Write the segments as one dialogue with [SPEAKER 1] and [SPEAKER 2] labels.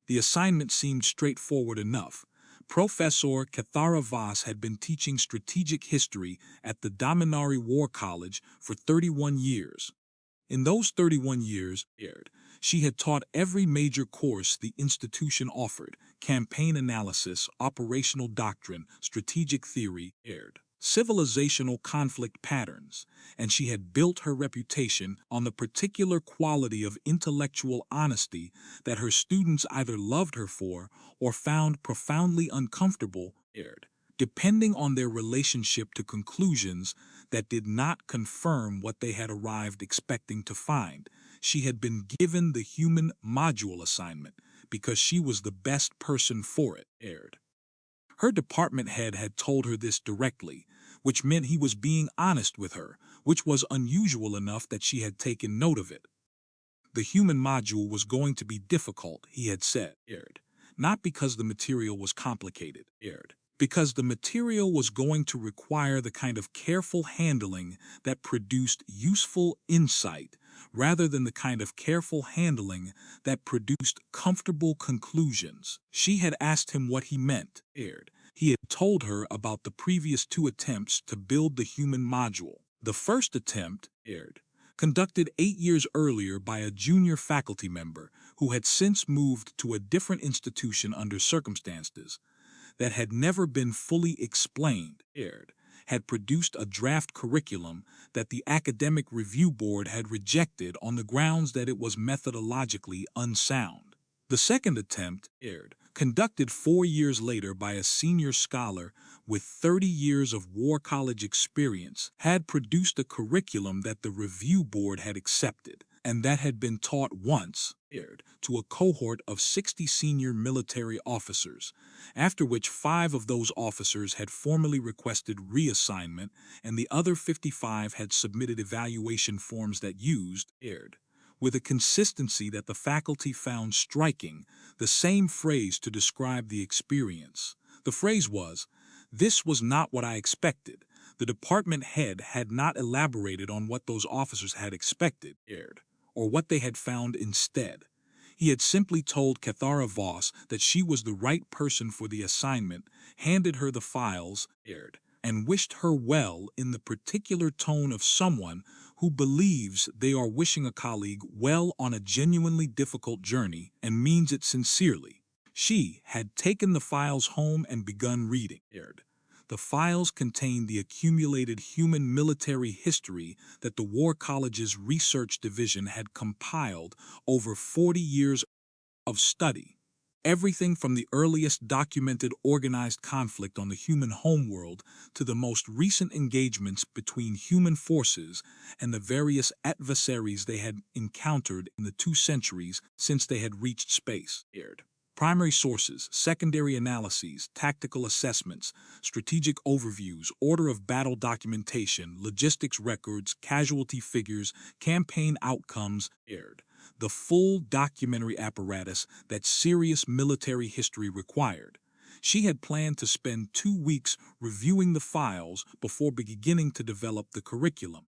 [SPEAKER 1] The assignment seemed straightforward enough. Professor Kethara Voss had been teaching strategic history at the Dominari War College for 31 years. In those 31 years, she had taught every major course the institution offered: campaign analysis, operational doctrine, strategic theory, civilizational conflict patterns, and she had built her reputation on the particular quality of intellectual honesty that her students either loved her for or found profoundly uncomfortable, depending on their relationship to conclusions that did not confirm what they had arrived expecting to find. She had been given the human module assignment because she was the best person for it. Her department head had told her this directly, which meant he was being honest with her, which was unusual enough that she had taken note of it. The human module was going to be difficult, he had said, not because the material was complicated, because the material was going to require the kind of careful handling that produced useful insight, rather than the kind of careful handling that produced comfortable conclusions. She had asked him what he meant. He had told her about the previous 2 attempts to build the human module. The first attempt, conducted 8 years earlier by a junior faculty member who had since moved to a different institution under circumstances that had never been fully explained, had produced a draft curriculum that the Academic Review Board had rejected on the grounds that it was methodologically unsound. The second attempt, conducted 4 years later by a senior scholar with 30 years of War College experience, had produced a curriculum that the Review Board had accepted, and that had been taught once, to a cohort of 60 senior military officers, after which 5 of those officers had formally requested reassignment and the other 55 had submitted evaluation forms that used, with a consistency that the faculty found striking, the same phrase to describe the experience. The phrase was, "This was not what I expected." The department head had not elaborated on what those officers had expected, or what they had found instead. He had simply told Kethara Voss that she was the right person for the assignment, handed her the files, and wished her well in the particular tone of someone who believes they are wishing a colleague well on a genuinely difficult journey and means it sincerely. She had taken the files home and begun reading. The files contained the accumulated human military history that the War College's research division had compiled over 40 years of study. Everything from the earliest documented organized conflict on the human homeworld to the most recent engagements between human forces and the various adversaries they had encountered in the 2 centuries since they had reached space. Primary sources, secondary analyses, tactical assessments, strategic overviews, order of battle documentation, logistics records, casualty figures, campaign outcomes, the full documentary apparatus that serious military history required. She had planned to spend 2 weeks reviewing the files before beginning to develop the curriculum.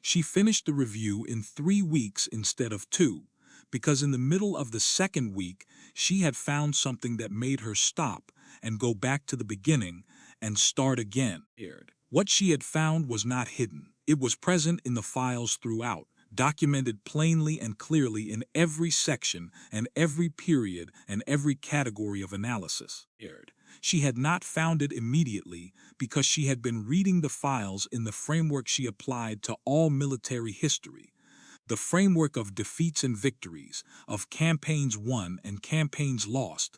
[SPEAKER 1] She finished the review in 3 weeks instead of 2. Because in the middle of the second week, she had found something that made her stop and go back to the beginning and start again. What she had found was not hidden. It was present in the files throughout, documented plainly and clearly in every section and every period and every category of analysis. She had not found it immediately because she had been reading the files in the framework she applied to all military history. The framework of defeats and victories, of campaigns won and campaigns lost,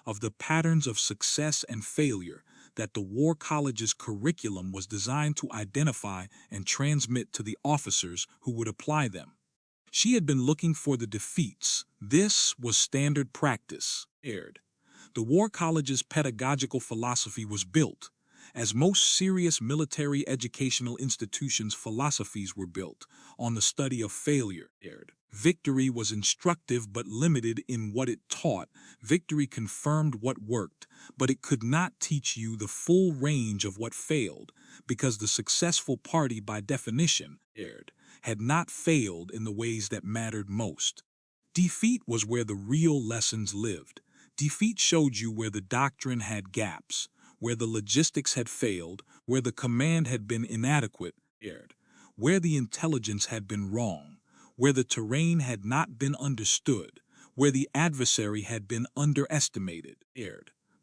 [SPEAKER 1] of the patterns of success and failure that the War College's curriculum was designed to identify and transmit to the officers who would apply them. She had been looking for the defeats. This was standard practice. The War College's pedagogical philosophy was built, as most serious military educational institutions' philosophies were built, on the study of failure. Victory was instructive but limited in what it taught. Victory confirmed what worked, but it could not teach you the full range of what failed, because the successful party by definition, had not failed in the ways that mattered most. Defeat was where the real lessons lived. Defeat showed you where the doctrine had gaps, where the logistics had failed, where the command had been inadequate, where the intelligence had been wrong, where the terrain had not been understood, where the adversary had been underestimated.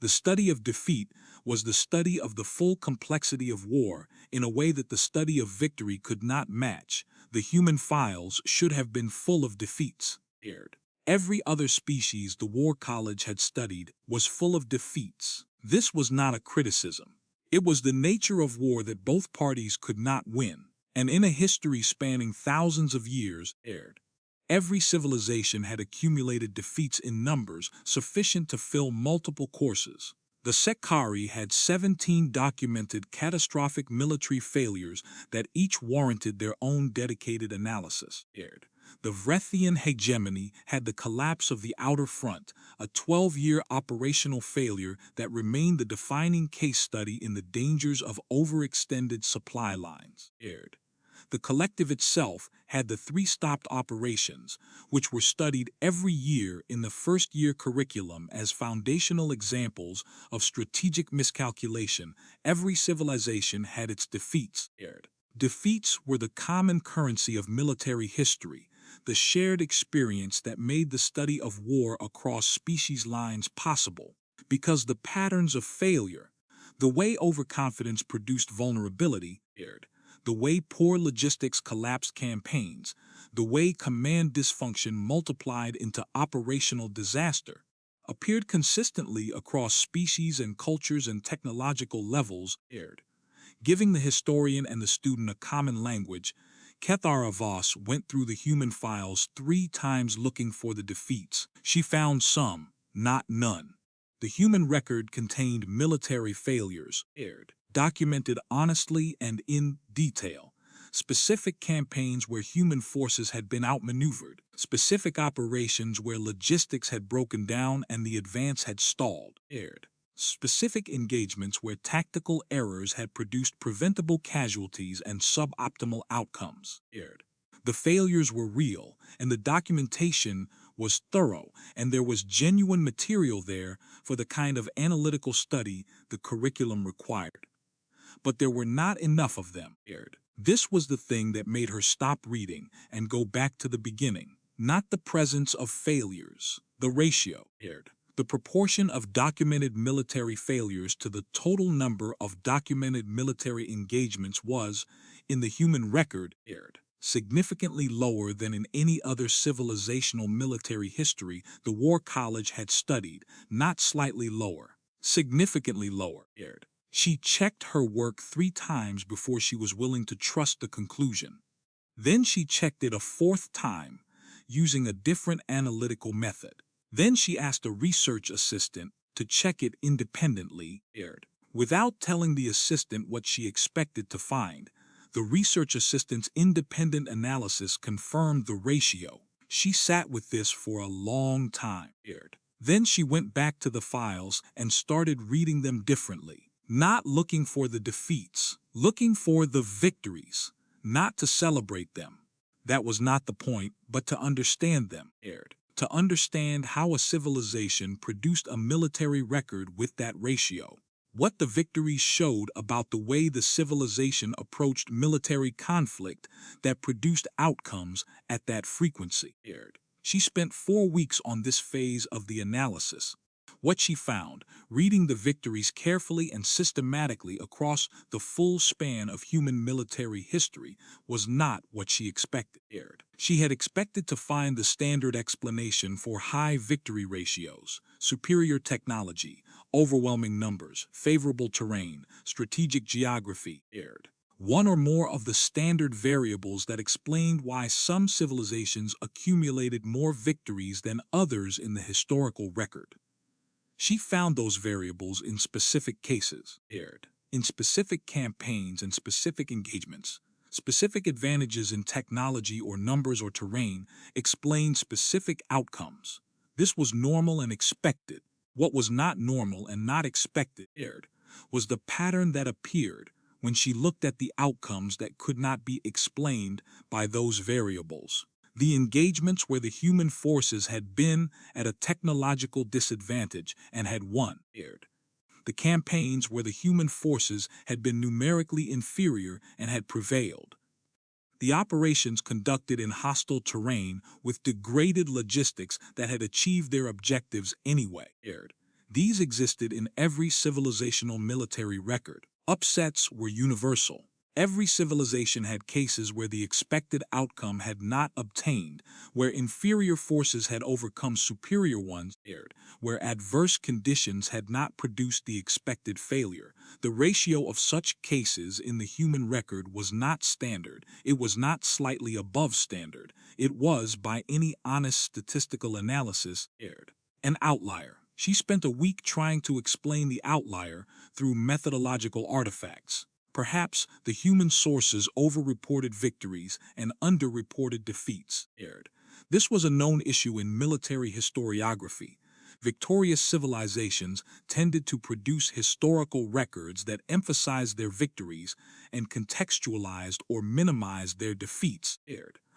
[SPEAKER 1] The study of defeat was the study of the full complexity of war in a way that the study of victory could not match. The human files should have been full of defeats. Every other species the War College had studied was full of defeats. This was not a criticism. It was the nature of war that both parties could not win, and in a history spanning thousands of years, every civilization had accumulated defeats in numbers sufficient to fill multiple courses. The Sekari had 17 documented catastrophic military failures that each warranted their own dedicated analysis. The Vrethian hegemony had the collapse of the outer front, a 12-year operational failure that remained the defining case study in the dangers of overextended supply lines. The collective itself had the 3 stopped operations, which were studied every year in the first-year curriculum as foundational examples of strategic miscalculation. Every civilization had its defeats. Defeats were the common currency of military history, the shared experience that made the study of war across species lines possible, because the patterns of failure, the way overconfidence produced vulnerability, the way poor logistics collapsed campaigns, the way command dysfunction multiplied into operational disaster, appeared consistently across species and cultures and technological levels. Giving the historian and the student a common language, Kethara Voss went through the human files 3 times looking for the defeats. She found some, not none. The human record contained military failures, documented honestly and in detail. Specific campaigns where human forces had been outmaneuvered. Specific operations where logistics had broken down and the advance had stalled. Specific engagements where tactical errors had produced preventable casualties and suboptimal outcomes. The failures were real, and the documentation was thorough, and there was genuine material there for the kind of analytical study the curriculum required. But there were not enough of them. This was the thing that made her stop reading and go back to the beginning. Not the presence of failures, the ratio. The proportion of documented military failures to the total number of documented military engagements was, in the human record, significantly lower than in any other civilizational military history the War College had studied, not slightly lower, significantly lower. She checked her work 3 times before she was willing to trust the conclusion. Then she checked it a 4th time, using a different analytical method. Then she asked a research assistant to check it independently. Without telling the assistant what she expected to find, the research assistant's independent analysis confirmed the ratio. She sat with this for a long time. Then she went back to the files and started reading them differently. Not looking for the defeats, looking for the victories, not to celebrate them. That was not the point, but to understand them. To understand how a civilization produced a military record with that ratio. What the victories showed about the way the civilization approached military conflict that produced outcomes at that frequency. She spent 4 weeks on this phase of the analysis. What she found, reading the victories carefully and systematically across the full span of human military history, was not what she expected. She had expected to find the standard explanation for high victory ratios, superior technology, overwhelming numbers, favorable terrain, strategic geography. One or more of the standard variables that explained why some civilizations accumulated more victories than others in the historical record. She found those variables in specific cases, in specific campaigns and specific engagements. Specific advantages in technology or numbers or terrain explained specific outcomes. This was normal and expected. What was not normal and not expected was the pattern that appeared when she looked at the outcomes that could not be explained by those variables. The engagements where the human forces had been at a technological disadvantage and had won. The campaigns where the human forces had been numerically inferior and had prevailed. The operations conducted in hostile terrain with degraded logistics that had achieved their objectives anyway. These existed in every civilizational military record. Upsets were universal. Every civilization had cases where the expected outcome had not obtained, where inferior forces had overcome superior ones, where adverse conditions had not produced the expected failure. The ratio of such cases in the human record was not standard. It was not slightly above standard. It was, by any honest statistical analysis, an outlier. She spent a week trying to explain the outlier through methodological artifacts. Perhaps the human sources overreported victories and underreported defeats. This was a known issue in military historiography. Victorious civilizations tended to produce historical records that emphasized their victories and contextualized or minimized their defeats.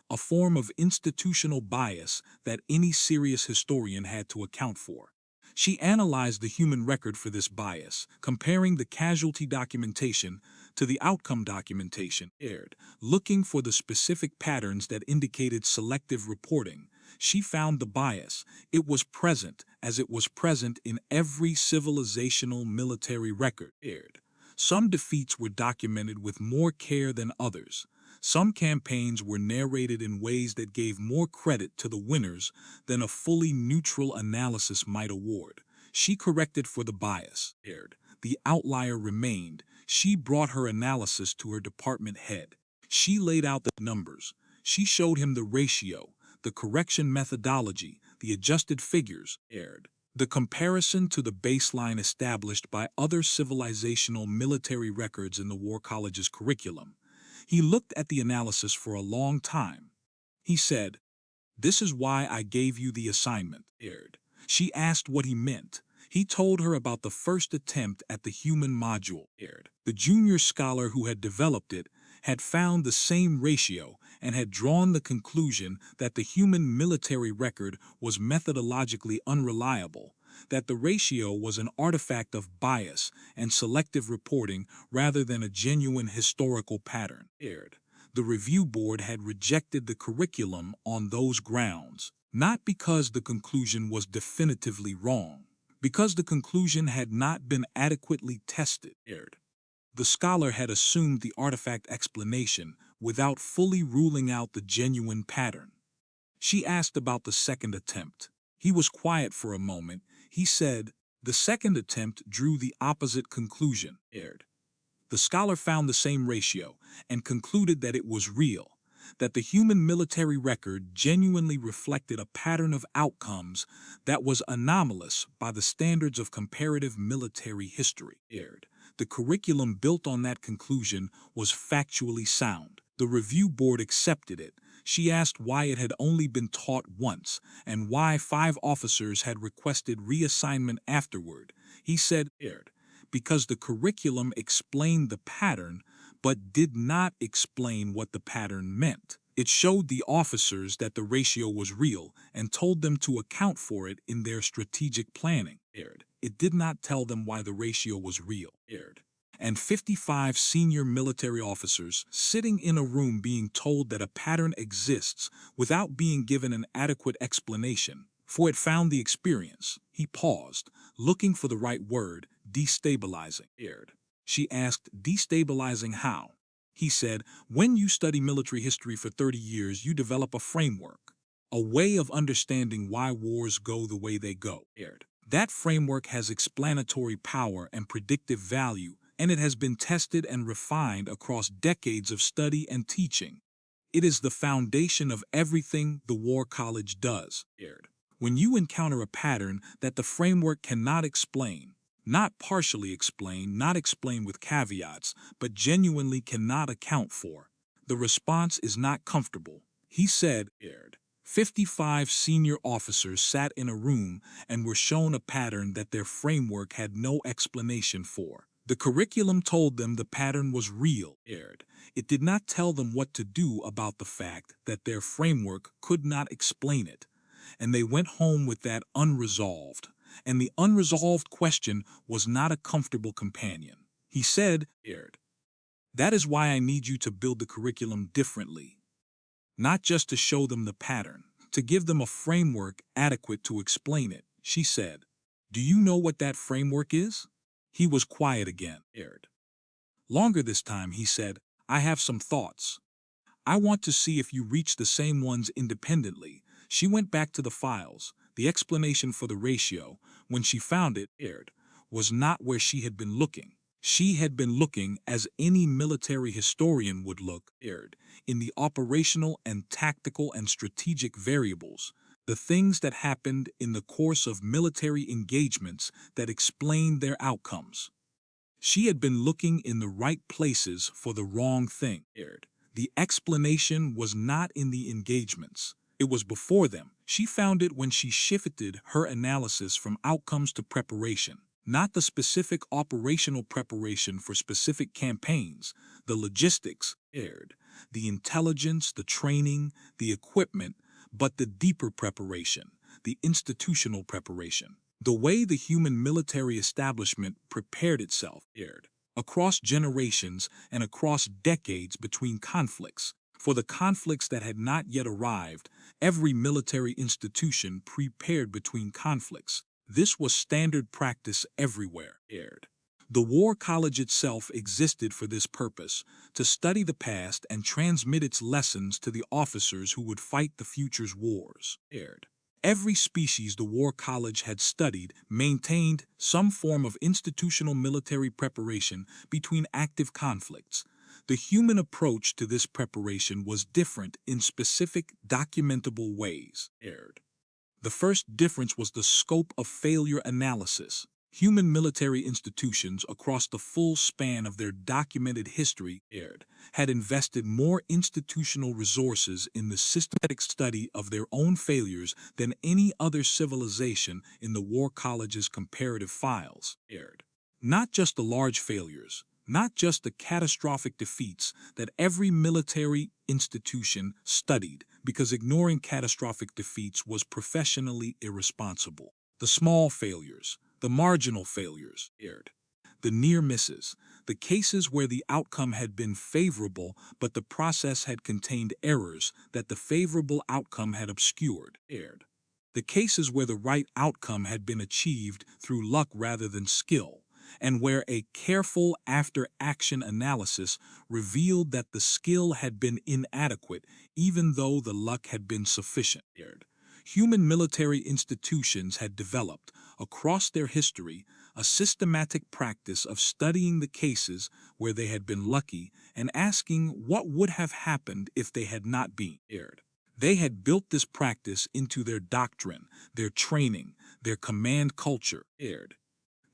[SPEAKER 1] A form of institutional bias that any serious historian had to account for. She analyzed the human record for this bias, comparing the casualty documentation to the outcome documentation, looking for the specific patterns that indicated selective reporting. She found the bias. It was present, as it was present in every civilizational military record. Some defeats were documented with more care than others. Some campaigns were narrated in ways that gave more credit to the winners than a fully neutral analysis might award. She corrected for the bias. The outlier remained. She brought her analysis to her department head. She laid out the numbers. She showed him the ratio, the correction methodology, the adjusted figures. The comparison to the baseline established by other civilizational military records in the War College's curriculum. He looked at the analysis for a long time. He said, "This is why I gave you the assignment." She asked what he meant. He told her about the first attempt at the human module. The junior scholar who had developed it had found the same ratio and had drawn the conclusion that the human military record was methodologically unreliable, that the ratio was an artifact of bias and selective reporting rather than a genuine historical pattern. The review board had rejected the curriculum on those grounds, not because the conclusion was definitively wrong, because the conclusion had not been adequately tested. The scholar had assumed the artifact explanation without fully ruling out the genuine pattern. She asked about the second attempt. He was quiet for a moment. He said, "The second attempt drew the opposite conclusion." The scholar found the same ratio and concluded that it was real, that the human military record genuinely reflected a pattern of outcomes that was anomalous by the standards of comparative military history. The curriculum built on that conclusion was factually sound. The review board accepted it. She asked why it had only been taught once and why 5 officers had requested reassignment afterward. He said, because the curriculum explained the pattern but did not explain what the pattern meant. It showed the officers that the ratio was real and told them to account for it in their strategic planning. It did not tell them why the ratio was real. And 55 senior military officers sitting in a room being told that a pattern exists without being given an adequate explanation, for it found the experience. He paused, looking for the right word, destabilizing. She asked, "Destabilizing how?" He said, "When you study military history for 30 years, you develop a framework, a way of understanding why wars go the way they go. That framework has explanatory power and predictive value, and it has been tested and refined across decades of study and teaching. It is the foundation of everything the War College does." When you encounter a pattern that the framework cannot explain, not partially explain, not explain with caveats, but genuinely cannot account for, the response is not comfortable. He said, 55 senior officers sat in a room and were shown a pattern that their framework had no explanation for. The curriculum told them the pattern was real, aired. It did not tell them what to do about the fact that their framework could not explain it. And they went home with that unresolved. And the unresolved question was not a comfortable companion. He said, aired, that is why I need you to build the curriculum differently. Not just to show them the pattern, to give them a framework adequate to explain it. She said, do you know what that framework is? He was quiet again, aired. Longer this time, he said, I have some thoughts. I want to see if you reach the same ones independently. She went back to the files. The explanation for the ratio, when she found it, aired, was not where she had been looking. She had been looking as any military historian would look, aired, in the operational and tactical and strategic variables, the things that happened in the course of military engagements that explained their outcomes. She had been looking in the right places for the wrong thing, aired. The explanation was not in the engagements. It was before them. She found it when she shifted her analysis from outcomes to preparation. Not the specific operational preparation for specific campaigns, the logistics, aired, the intelligence, the training, the equipment, but the deeper preparation, the institutional preparation. The way the human military establishment prepared itself, aired, across generations and across decades between conflicts. For the conflicts that had not yet arrived, every military institution prepared between conflicts. This was standard practice everywhere, aired. The War College itself existed for this purpose, to study the past and transmit its lessons to the officers who would fight the future's wars, aired. Every species the War College had studied maintained some form of institutional military preparation between active conflicts. The human approach to this preparation was different in specific, documentable ways, aired. The first difference was the scope of failure analysis. Human military institutions across the full span of their documented history, aired, had invested more institutional resources in the systematic study of their own failures than any other civilization in the War College's comparative files, aired. Not just the large failures, not just the catastrophic defeats that every military institution studied, because ignoring catastrophic defeats was professionally irresponsible. The small failures, the marginal failures, aired. The near misses, the cases where the outcome had been favorable but the process had contained errors that the favorable outcome had obscured, aired. The cases where the right outcome had been achieved through luck rather than skill, and where a careful after-action analysis revealed that the skill had been inadequate even though the luck had been sufficient, aired. Human military institutions had developed, across their history, a systematic practice of studying the cases where they had been lucky and asking what would have happened if they had not been, aired. They had built this practice into their doctrine, their training, their command culture, aired.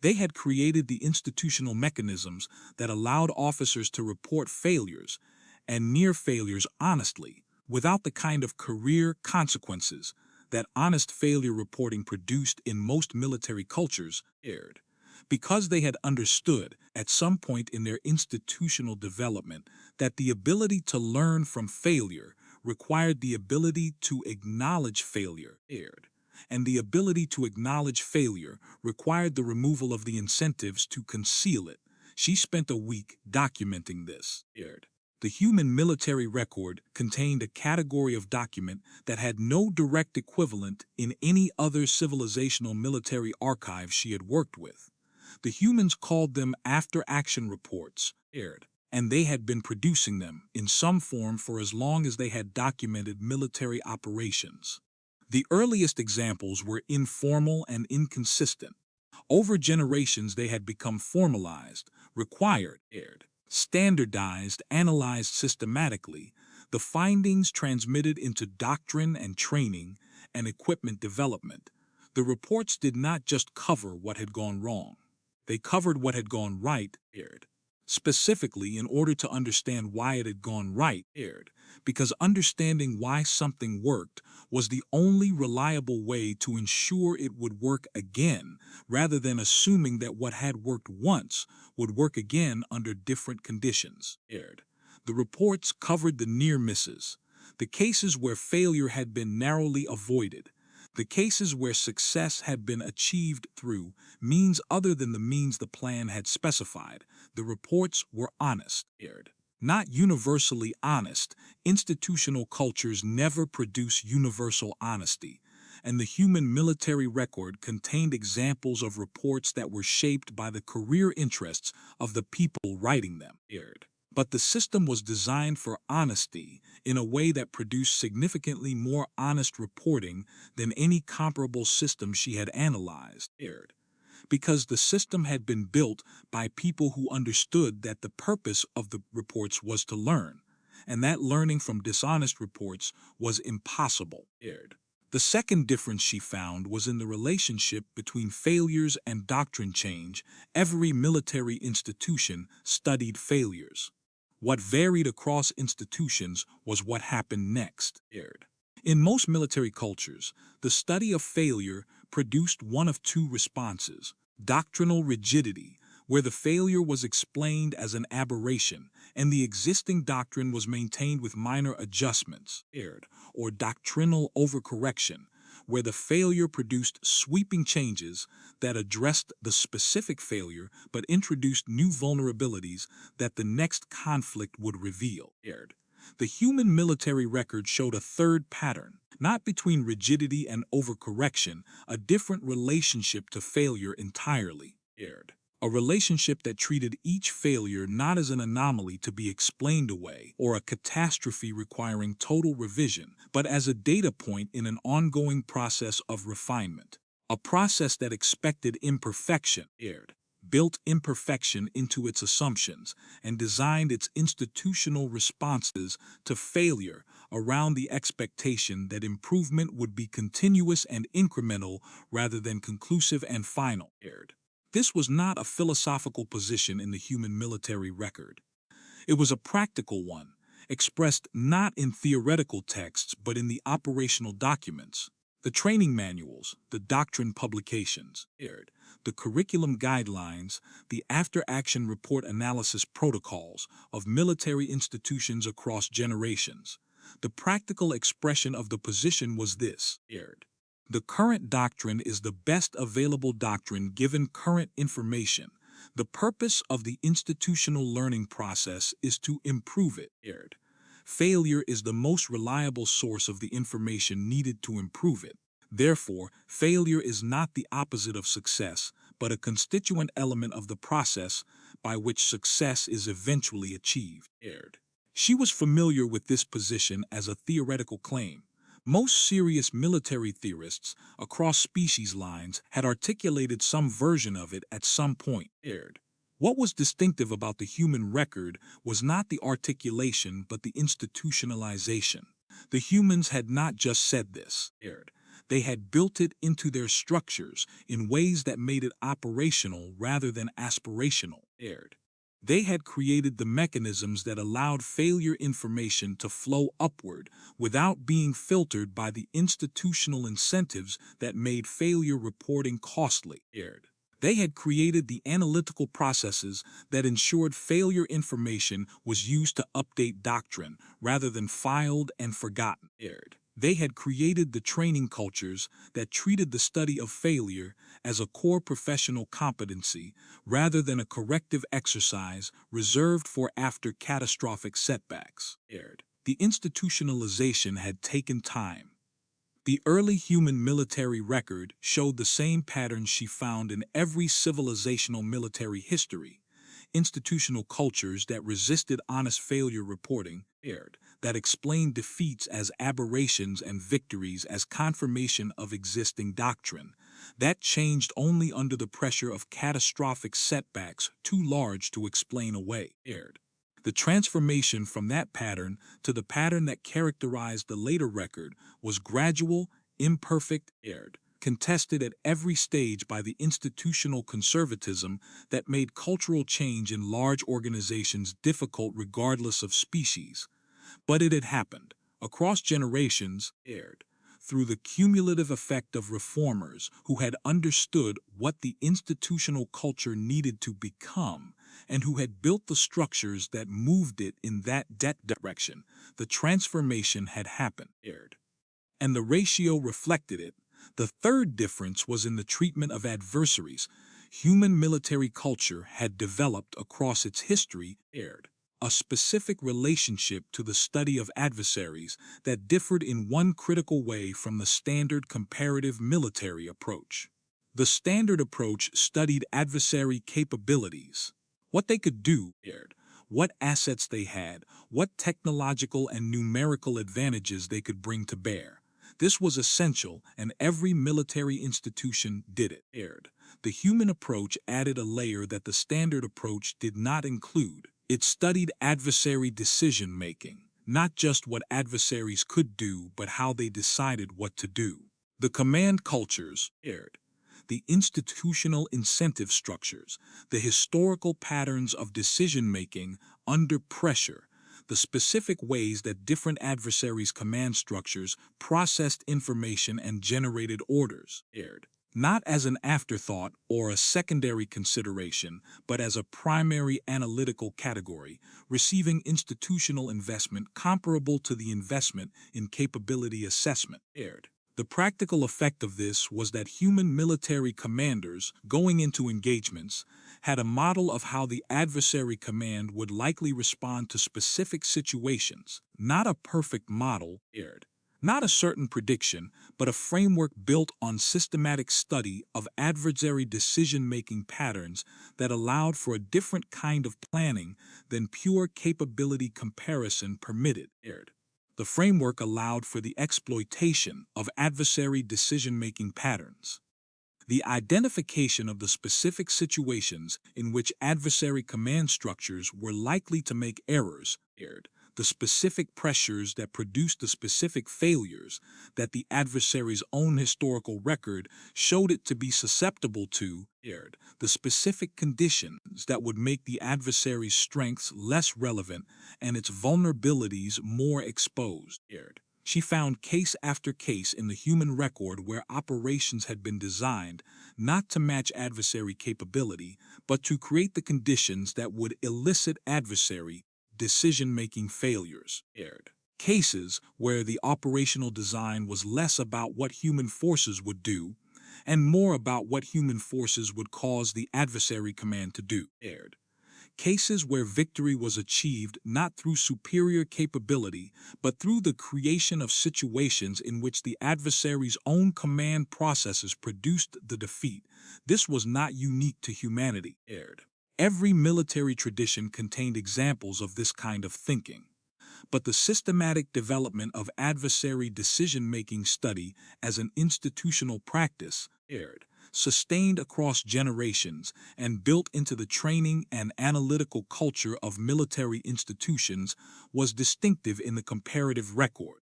[SPEAKER 1] They had created the institutional mechanisms that allowed officers to report failures and near failures honestly, without the kind of career consequences that honest failure reporting produced in most military cultures, aired. Because they had understood, at some point in their institutional development, that the ability to learn from failure required the ability to acknowledge failure, aired. And the ability to acknowledge failure required the removal of the incentives to conceal it. She spent a week documenting this, aired. The human military record contained a category of document that had no direct equivalent in any other civilizational military archive she had worked with. The humans called them after-action reports, aired, and they had been producing them in some form for as long as they had documented military operations. The earliest examples were informal and inconsistent. Over generations they had become formalized, required, aired, standardized, analyzed systematically, the findings transmitted into doctrine and training and equipment development. The reports did not just cover what had gone wrong. They covered what had gone right, aired. specifically in order to understand why it had gone right, because understanding why something worked was the only reliable way to ensure it would work again, rather than assuming that what had worked once would work again under different conditions. The reports covered the near misses, the cases where failure had been narrowly avoided, the cases where success had been achieved through means other than the means the plan had specified. The reports were honest. Not universally honest. Institutional cultures never produce universal honesty, and the human military record contained examples of reports that were shaped by the career interests of the people writing them. But the system was designed for honesty in a way that produced significantly more honest reporting than any comparable system she had analyzed. Because the system had been built by people who understood that the purpose of the reports was to learn, and that learning from dishonest reports was impossible. The second difference she found was in the relationship between failures and doctrine change. Every military institution studied failures. What varied across institutions was what happened next. In most military cultures, the study of failure produced one of two responses: doctrinal rigidity, where the failure was explained as an aberration and the existing doctrine was maintained with minor adjustments, or doctrinal overcorrection, where the failure produced sweeping changes that addressed the specific failure but introduced new vulnerabilities that the next conflict would reveal. The human military record showed a third pattern, not between rigidity and overcorrection, a different relationship to failure entirely. A relationship that treated each failure not as an anomaly to be explained away or a catastrophe requiring total revision, but as a data point in an ongoing process of refinement. A process that expected imperfection, built imperfection into its assumptions, and designed its institutional responses to failure around the expectation that improvement would be continuous and incremental rather than conclusive and final. This was not a philosophical position in the human military record. It was a practical one, expressed not in theoretical texts but in the operational documents, the training manuals, the doctrine publications, the curriculum guidelines, the after-action report analysis protocols of military institutions across generations. The practical expression of the position was this: the current doctrine is the best available doctrine given current information. The purpose of the institutional learning process is to improve it. Failure is the most reliable source of the information needed to improve it. Therefore, failure is not the opposite of success, but a constituent element of the process by which success is eventually achieved. She was familiar with this position as a theoretical claim. Most serious military theorists across species lines had articulated some version of it at some point. What was distinctive about the human record was not the articulation but the institutionalization. The humans had not just said this. They had built it into their structures in ways that made it operational rather than aspirational. They had created the mechanisms that allowed failure information to flow upward without being filtered by the institutional incentives that made failure reporting costly. They had created the analytical processes that ensured failure information was used to update doctrine rather than filed and forgotten. They had created the training cultures that treated the study of failure as a core professional competency rather than a corrective exercise reserved for after catastrophic setbacks. The institutionalization had taken time. The early human military record showed the same patterns she found in every civilizational military history: institutional cultures that resisted honest failure reporting, that explained defeats as aberrations and victories as confirmation of existing doctrine, that changed only under the pressure of catastrophic setbacks too large to explain away. The transformation from that pattern to the pattern that characterized the later record was gradual, imperfect, contested at every stage by the institutional conservatism that made cultural change in large organizations difficult regardless of species. But it had happened, across generations, through the cumulative effect of reformers who had understood what the institutional culture needed to become and who had built the structures that moved it in that direction. The transformation had happened, and the ratio reflected it. The third difference was in the treatment of adversaries. Human military culture had developed across its history, a specific relationship to the study of adversaries that differed in one critical way from the standard comparative military approach. The standard approach studied adversary capabilities, what they could do, what assets they had, what technological and numerical advantages they could bring to bear. This was essential, and every military institution did it. The human approach added a layer that the standard approach did not include. It studied adversary decision-making, not just what adversaries could do, but how they decided what to do. The command cultures, the institutional incentive structures, the historical patterns of decision-making under pressure, the specific ways that different adversaries' command structures processed information and generated orders, not as an afterthought or a secondary consideration, but as a primary analytical category, receiving institutional investment comparable to the investment in capability assessment. The practical effect of this was that human military commanders, going into engagements, had a model of how the adversary command would likely respond to specific situations, not a perfect model, not a certain prediction, but a framework built on systematic study of adversary decision-making patterns that allowed for a different kind of planning than pure capability comparison permitted. The framework allowed for the exploitation of adversary decision-making patterns. The identification of the specific situations in which adversary command structures were likely to make errors, the specific pressures that produced the specific failures that the adversary's own historical record showed it to be susceptible to, the specific conditions that would make the adversary's strengths less relevant and its vulnerabilities more exposed. She found case after case in the human record where operations had been designed not to match adversary capability, but to create the conditions that would elicit adversary decision-making failures. Cases where the operational design was less about what human forces would do and more about what human forces would cause the adversary command to do. Cases where victory was achieved not through superior capability, but through the creation of situations in which the adversary's own command processes produced the defeat. This was not unique to humanity. Every military tradition contained examples of this kind of thinking. But the systematic development of adversary decision-making study as an institutional practice, sustained across generations and built into the training and analytical culture of military institutions, was distinctive in the comparative record.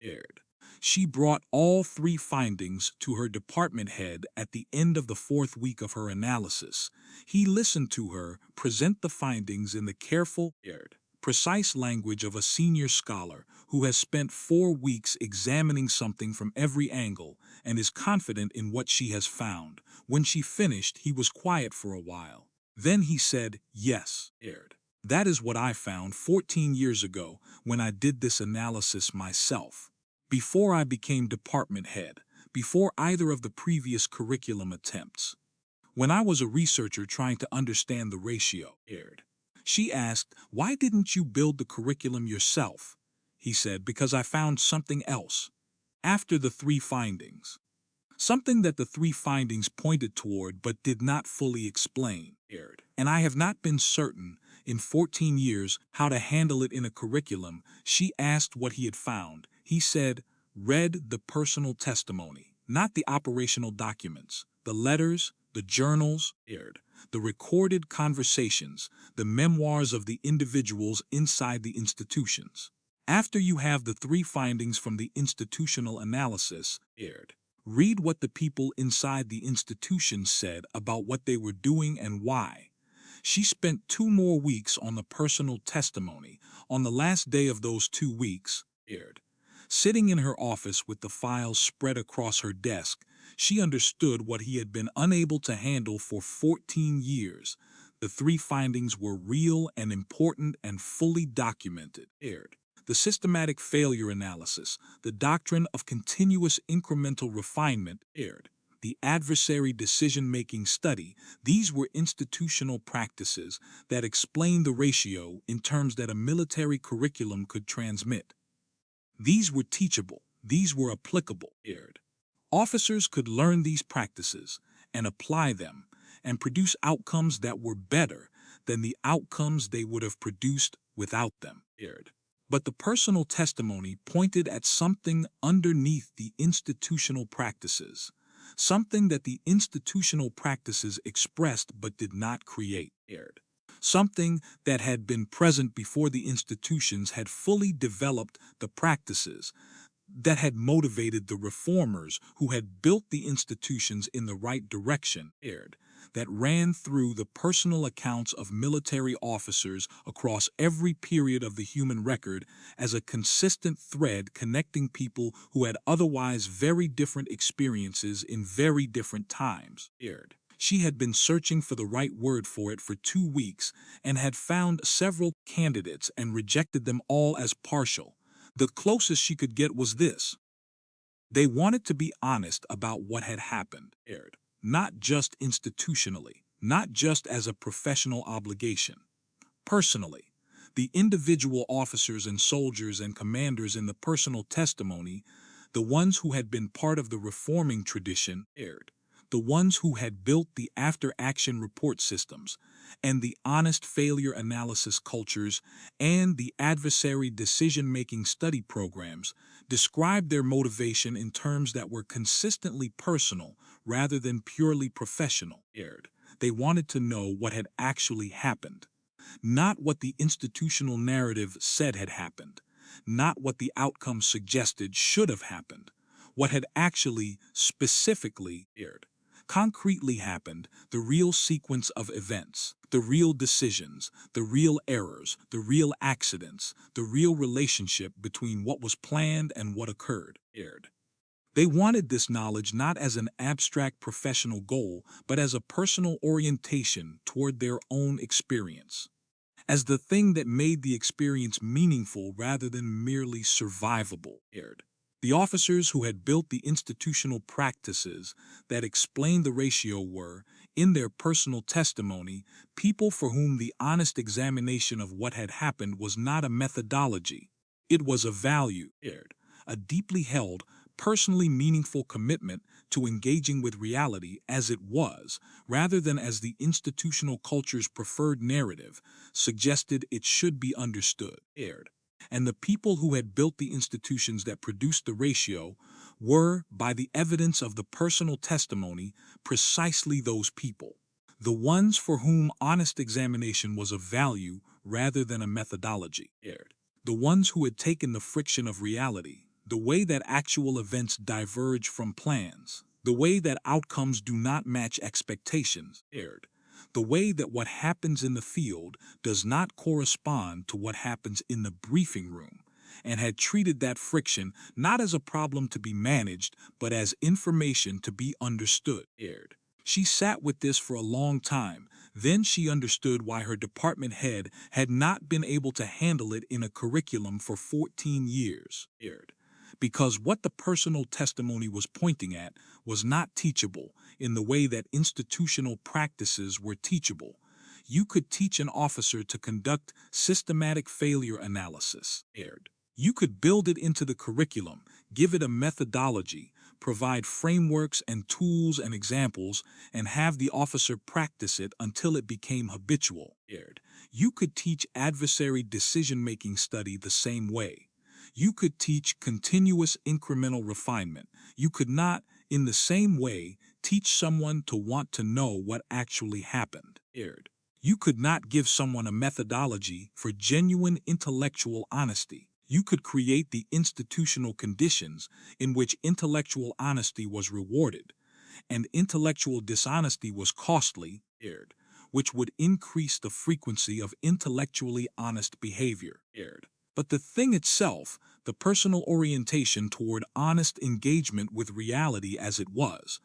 [SPEAKER 1] She brought all 3 findings to her department head at the end of the 4th week of her analysis. He listened to her present the findings in the careful, precise language of a senior scholar who has spent 4 weeks examining something from every angle and is confident in what she has found. When she finished, he was quiet for a while. Then he said, "Yes, that is what I found 14 years ago when I did this analysis myself. Before I became department head, before either of the previous curriculum attempts. When I was a researcher trying to understand the ratio." She asked, "Why didn't you build the curriculum yourself?" He said, "Because I found something else. After the 3 findings. Something that the 3 findings pointed toward but did not fully explain. And I have not been certain, in 14 years, how to handle it in a curriculum." She asked what he had found. He said, "Read the personal testimony, not the operational documents, the letters, the journals, the recorded conversations, the memoirs of the individuals inside the institutions. After you have the 3 findings from the institutional analysis, Read what the people inside the institution said about what they were doing and why. She spent 2 more weeks on the personal testimony. On the last day of those 2 weeks, sitting in her office with the files spread across her desk, she understood what he had been unable to handle for 14 years. The 3 findings were real and important and fully documented. The systematic failure analysis, the doctrine of continuous incremental refinement. The adversary decision-making study. These were institutional practices that explained the ratio in terms that a military curriculum could transmit. These were teachable. These were applicable. Officers could learn these practices and apply them and produce outcomes that were better than the outcomes they would have produced without them. But the personal testimony pointed at something underneath the institutional practices, something that the institutional practices expressed but did not create. Something that had been present before the institutions had fully developed the practices that had motivated the reformers who had built the institutions in the right direction, that ran through the personal accounts of military officers across every period of the human record as a consistent thread connecting people who had otherwise very different experiences in very different times. She had been searching for the right word for it for 2 weeks and had found several candidates and rejected them all as partial. The closest she could get was this. They wanted to be honest about what had happened, not just institutionally, not just as a professional obligation. Personally, the individual officers and soldiers and commanders in the personal testimony, the ones who had been part of the reforming tradition, the ones who had built the after-action report systems, and the honest failure analysis cultures, and the adversary decision-making study programs, described their motivation in terms that were consistently personal rather than purely professional. They wanted to know what had actually happened, not what the institutional narrative said had happened, not what the outcome suggested should have happened, what had actually, specifically, concretely happened, the real sequence of events, the real decisions, the real errors, the real accidents, the real relationship between what was planned and what occurred. They wanted this knowledge not as an abstract professional goal, but as a personal orientation toward their own experience, as the thing that made the experience meaningful rather than merely survivable. The officers who had built the institutional practices that explained the ratio were, in their personal testimony, people for whom the honest examination of what had happened was not a methodology. It was a value, a deeply held, personally meaningful commitment to engaging with reality as it was, rather than as the institutional culture's preferred narrative suggested it should be understood. And the people who had built the institutions that produced the ratio were, by the evidence of the personal testimony, precisely those people. The ones for whom honest examination was a value rather than a methodology. The ones who had taken the friction of reality, the way that actual events diverge from plans, the way that outcomes do not match expectations, the way that what happens in the field does not correspond to what happens in the briefing room, and had treated that friction not as a problem to be managed, but as information to be understood. She sat with this for a long time. Then she understood why her department head had not been able to handle it in a curriculum for 14 years. Because what the personal testimony was pointing at was not teachable in the way that institutional practices were teachable. You could teach an officer to conduct systematic failure analysis. You could build it into the curriculum, give it a methodology, provide frameworks and tools and examples, and have the officer practice it until it became habitual. You could teach adversary decision-making study the same way. You could teach continuous incremental refinement. You could not, in the same way, teach someone to want to know what actually happened. You could not give someone a methodology for genuine intellectual honesty. You could create the institutional conditions in which intellectual honesty was rewarded, and intellectual dishonesty was costly, which would increase the frequency of intellectually honest behavior. But the thing itself, the personal orientation toward honest engagement with reality as it was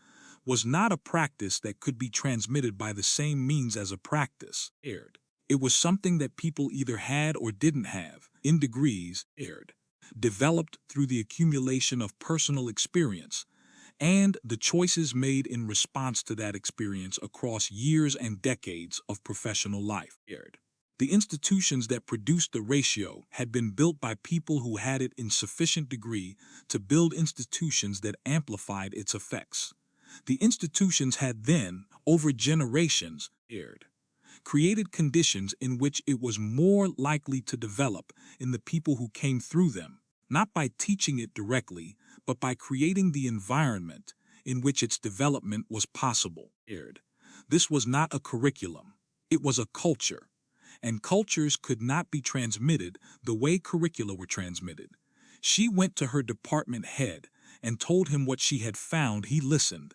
[SPEAKER 1] not a practice that could be transmitted by the same means as a practice. It was something that people either had or didn't have, in degrees, developed through the accumulation of personal experience, and the choices made in response to that experience across years and decades of professional life. The institutions that produced the ratio had been built by people who had it in sufficient degree to build institutions that amplified its effects. The institutions had then, over generations, created conditions in which it was more likely to develop in the people who came through them, not by teaching it directly, but by creating the environment in which its development was possible. This was not a curriculum, it was a culture, and cultures could not be transmitted the way curricula were transmitted. She went to her department head and told him what she had found. He listened.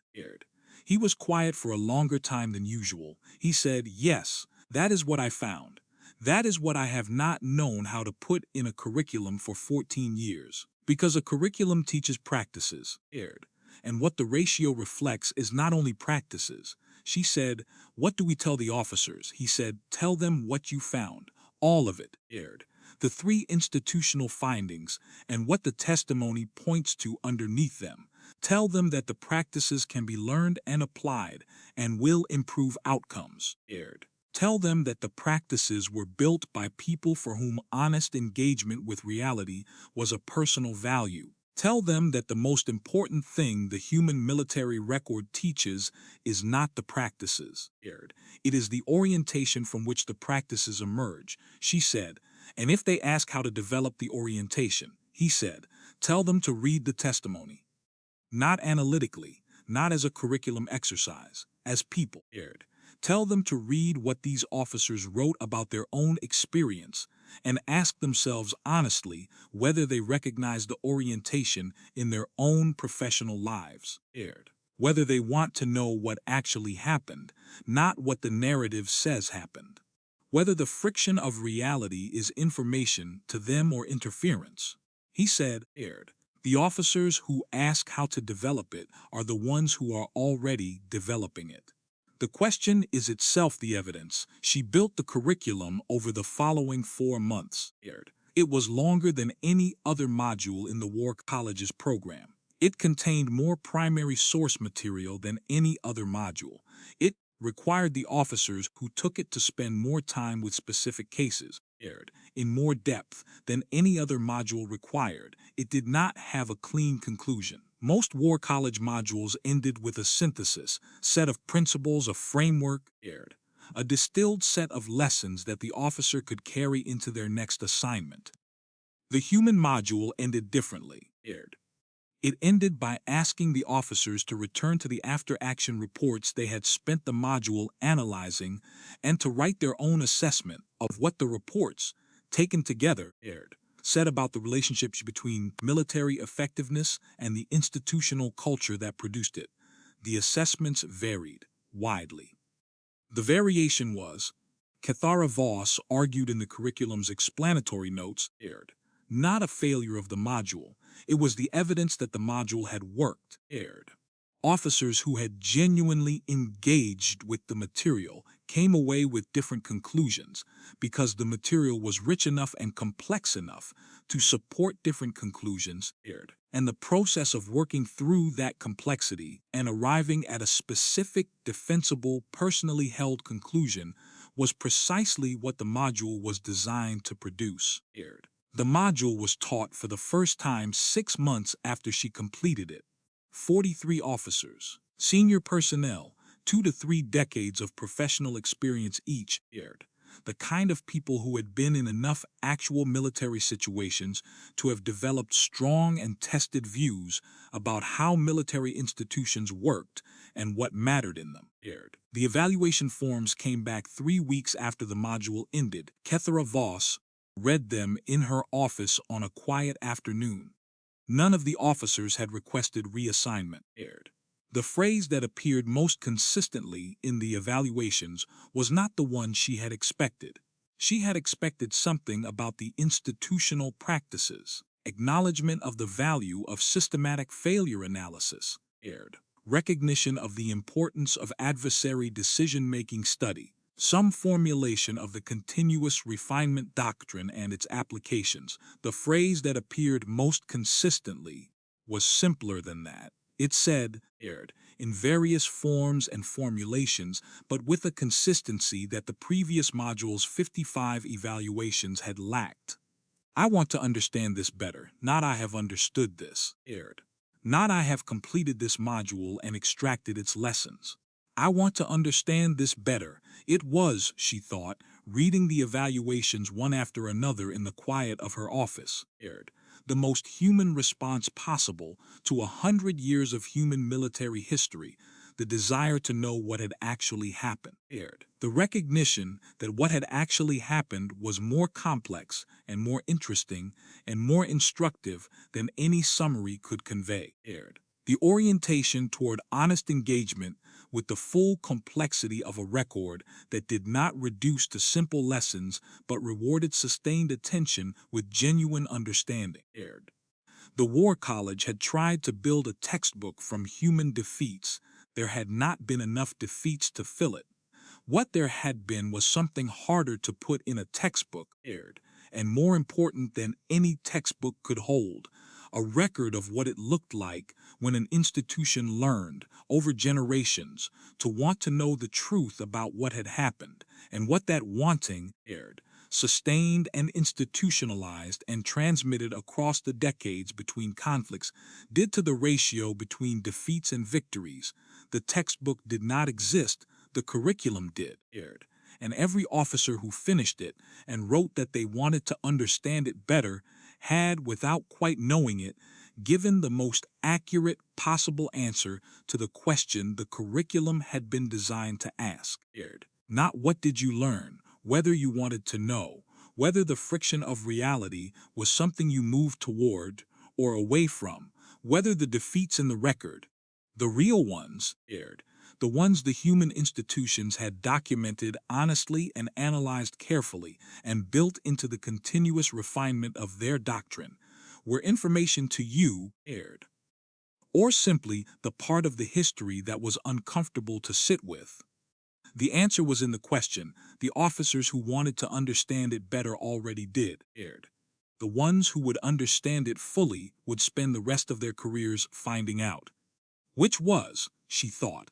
[SPEAKER 1] He was quiet for a longer time than usual. He said, "Yes, that is what I found. That is what I have not known how to put in a curriculum for 14 years. Because a curriculum teaches practices, and what the ratio reflects is not only practices." She said, "What do we tell the officers?" He said, "Tell them what you found, all of it, the 3 institutional findings, and what the testimony points to underneath them. Tell them that the practices can be learned and applied, and will improve outcomes. Tell them that the practices were built by people for whom honest engagement with reality was a personal value. Tell them that the most important thing the human military record teaches is not the practices. It is the orientation from which the practices emerge," she said, "and if they ask how to develop the orientation," he said, "tell them to read the testimony. Not analytically, not as a curriculum exercise, as people. Tell them to read what these officers wrote about their own experience and ask themselves honestly whether they recognize the orientation in their own professional lives. Whether they want to know what actually happened, not what the narrative says happened. Whether the friction of reality is information to them or interference." He said, "The officers who ask how to develop it are the ones who are already developing it. The question is itself the evidence." She built the curriculum over the following 4 months. It was longer than any other module in the War College's program. It contained more primary source material than any other module. It required the officers who took it to spend more time with specific cases, in more depth than any other module required. It did not have a clean conclusion. Most War College modules ended with a synthesis, set of principles, a framework, a distilled set of lessons that the officer could carry into their next assignment. The human module ended differently. It ended by asking the officers to return to the after-action reports they had spent the module analyzing and to write their own assessment of what the reports, taken together, said about the relationships between military effectiveness and the institutional culture that produced it. The assessments varied widely. The variation was, Kethara Voss argued in the curriculum's explanatory notes, not a failure of the module. It was the evidence that the module had worked. Officers who had genuinely engaged with the material came away with different conclusions because the material was rich enough and complex enough to support different conclusions, and the process of working through that complexity and arriving at a specific, defensible, personally held conclusion was precisely what the module was designed to produce. The module was taught for the first time 6 months after she completed it. 43 officers, senior personnel, 2 to 3 decades of professional experience each, the kind of people who had been in enough actual military situations to have developed strong and tested views about how military institutions worked and what mattered in them. The evaluation forms came back 3 weeks after the module ended. Kethara Voss, read them in her office on a quiet afternoon. None of the officers had requested reassignment. The phrase that appeared most consistently in the evaluations was not the one she had expected. She had expected something about the institutional practices, acknowledgement of the value of systematic failure analysis, recognition of the importance of adversary decision-making study, some formulation of the continuous refinement doctrine and its applications. The phrase that appeared most consistently was simpler than that. It said, in various forms and formulations, but with a consistency that the previous module's 55 evaluations had lacked. I want to understand this better, not I have understood this, not I have completed this module and extracted its lessons. I want to understand this better. It was, she thought, reading the evaluations one after another in the quiet of her office, the most human response possible to 100 years of human military history, the desire to know what had actually happened. The recognition that what had actually happened was more complex and more interesting and more instructive than any summary could convey. The orientation toward honest engagement with the full complexity of a record that did not reduce to simple lessons but rewarded sustained attention with genuine understanding. The War College had tried to build a textbook from human defeats. There had not been enough defeats to fill it. What there had been was something harder to put in a textbook, and more important than any textbook could hold, a record of what it looked like when an institution learned, over generations, to want to know the truth about what had happened, and what that wanting, sustained and institutionalized and transmitted across the decades between conflicts, did to the ratio between defeats and victories. The textbook did not exist, the curriculum did, and every officer who finished it and wrote that they wanted to understand it better had, without quite knowing it, given the most accurate possible answer to the question the curriculum had been designed to ask. Not what did you learn, whether you wanted to know, whether the friction of reality was something you moved toward or away from, whether the defeats in the record, the real ones, the ones the human institutions had documented honestly and analyzed carefully and built into the continuous refinement of their doctrine, were information to you, or simply the part of the history that was uncomfortable to sit with. The answer was in the question. The officers who wanted to understand it better already did, The ones who would understand it fully would spend the rest of their careers finding out. Which was, she thought,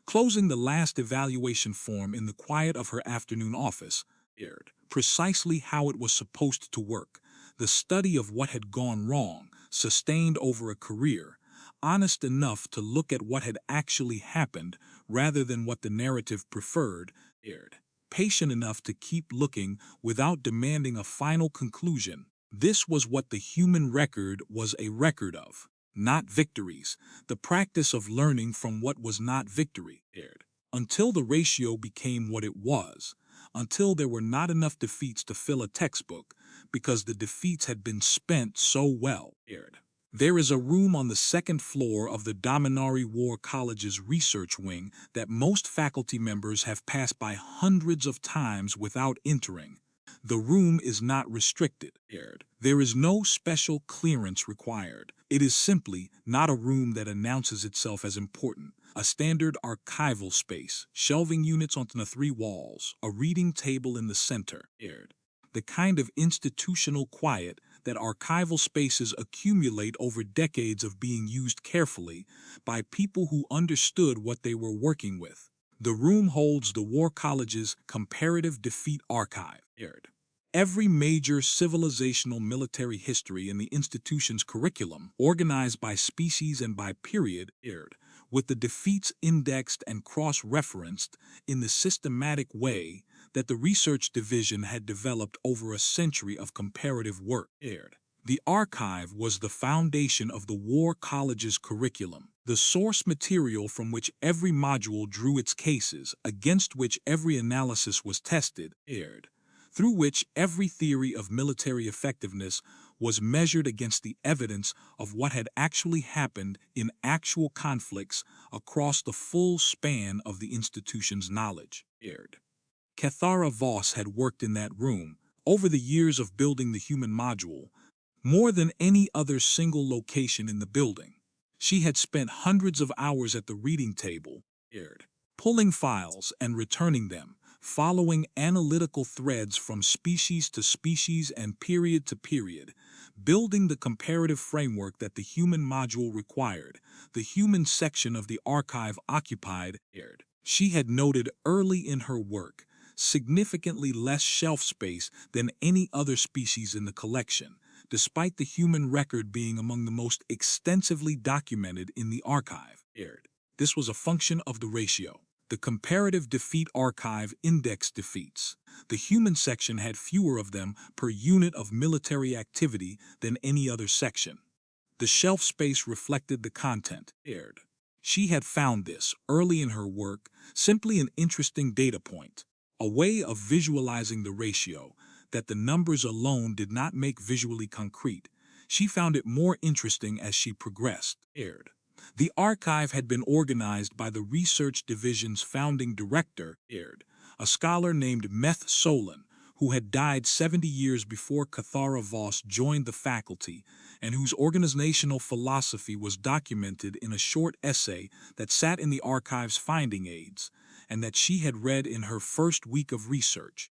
[SPEAKER 1] closing the last evaluation form in the quiet of her afternoon office, precisely how it was supposed to work, the study of what had gone wrong, sustained over a career, honest enough to look at what had actually happened rather than what the narrative preferred, patient enough to keep looking without demanding a final conclusion. This was what the human record was a record of. Not victories, the practice of learning from what was not victory, until the ratio became what it was, until there were not enough defeats to fill a textbook, because the defeats had been spent so well. There is a room on the second floor of the Dominari War College's research wing that most faculty members have passed by hundreds of times without entering. The room is not restricted. There is no special clearance required. It is simply not a room that announces itself as important. A standard archival space, shelving units on the 3 walls, a reading table in the center. The kind of institutional quiet that archival spaces accumulate over decades of being used carefully by people who understood what they were working with. The room holds the War College's Comparative Defeat Archive. Every major civilizational military history in the institution's curriculum, organized by species and by period, with the defeats indexed and cross-referenced in the systematic way that the research division had developed over a century of comparative work. The archive was the foundation of the War College's curriculum, the source material from which every module drew its cases, against which every analysis was tested, through which every theory of military effectiveness was measured against the evidence of what had actually happened in actual conflicts across the full span of the institution's knowledge. Kethara Voss had worked in that room, over the years of building the human module, more than any other single location in the building. She had spent hundreds of hours at the reading table, pulling files and returning them, following analytical threads from species to species and period to period, building the comparative framework that the human module required. The human section of the archive occupied, she had noted early in her work, significantly less shelf space than any other species in the collection, despite the human record being among the most extensively documented in the archive. This was a function of the ratio. The comparative defeat archive indexed defeats. The human section had fewer of them per unit of military activity than any other section. The shelf space reflected the content. She had found this, early in her work, simply an interesting data point, a way of visualizing the ratio, that the numbers alone did not make visually concrete. She found it more interesting as she progressed. The archive had been organized by the research division's founding director, a scholar named Meth Solon, who had died 70 years before Kethara Voss joined the faculty, and whose organizational philosophy was documented in a short essay that sat in the archive's finding aids, and that she had read in her first week of research.